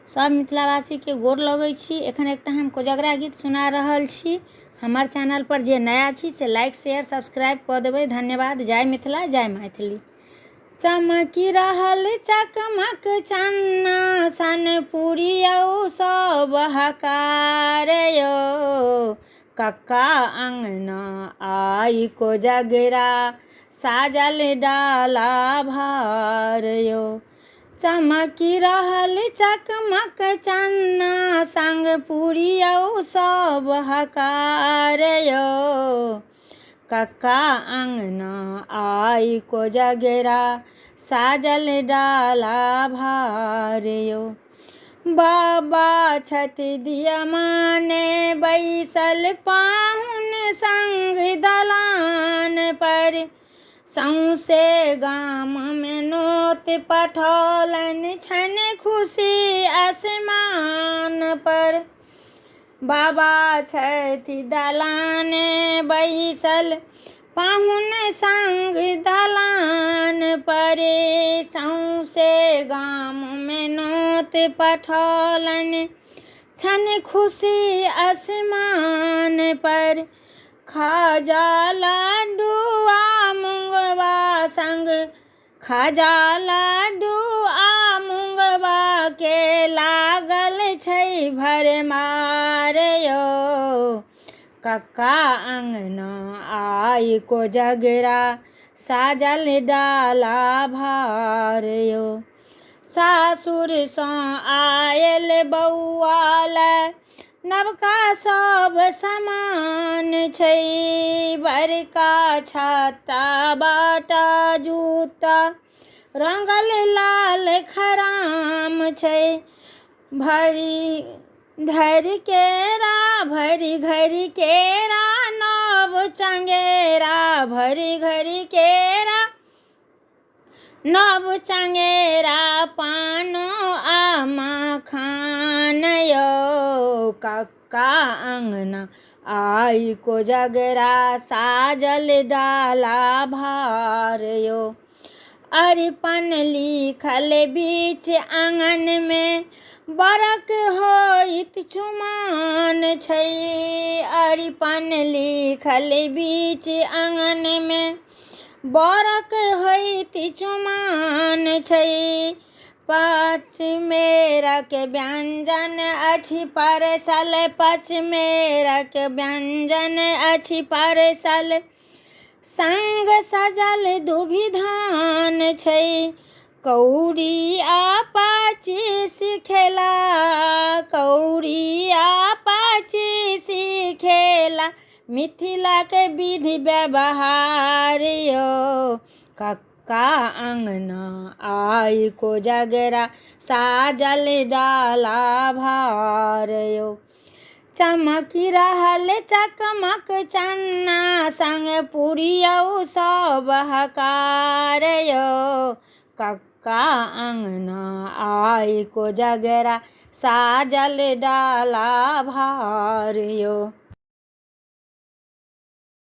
सब मिथिलावासी के गोर लगै छी। एखन एकटा हम कोजगरा गीत सुना रहल छी। हमार चैनल पर जे नया छी से लाइक शेयर सब्सक्राइब कऽ देबै। धन्यवाद। जय मिथिला जय मैथिली। चमकी रहल चकमक चन्ना सन पुरियौ सब हकार यो, कक्का अंगना आई कोजगरा साजल डाला भार यो। चमकी रहल चकमक चन्ना संग पुरियौ सब हकार यो, कक्का अंगना आई कोजगरा साजल डाला भार यो। बाबा छथि दिया माने बैसल पाहुन संग दलान पर, सौंसे गाम में नोत पठौलन छन खुशी आसमान पर। बाबा छथि दलाने बैसल पाहुन संग दलान पर, सौंसे गाम में नोत पठौलन छन खुशी आसमान पर। खाजा लाडू आ मुंगबा संग, खाजा लाडू आ मुंगबा के लागल छै भरमार यो, कक्का अंगना आई कोजगरा साजल डाला भार यो। सासुर सँ आयल बौआ ले नवका सब समान छै, बड़का छाता बाटा जूता रंगल लाल खराम छै। भरी धरि केरा भरी घरी केरा नव चंगेरा, भरी घरी केरा नव चंगेरा पानो आ मखान यो, कक्का अंगना आई कोजगरा साजल डाला भार यो। अरिपन लिखल बीच आंगन में बरक होइत चुमान छै, अरिपन लिखल बीच आंगन में बरक होइत चुमान छै। पाँच मेरक व्यंजन अछि परसल, पाँच मेरक व्यंजन अछि परसल, संग सजल दुभिधान छै। कौड़ी आ पाचिस खेला, कौड़ी आ पाचिस खेला मिथिला के विधि व्यवहार यो, कक्का अंगना आई कोजगरा साजल डाला भार यो। चमकी रहल चकमक चन्ना संग पुरियौ सब हकार यो, कक्का अंगना आई कोजगरा साजल डाला भार यो।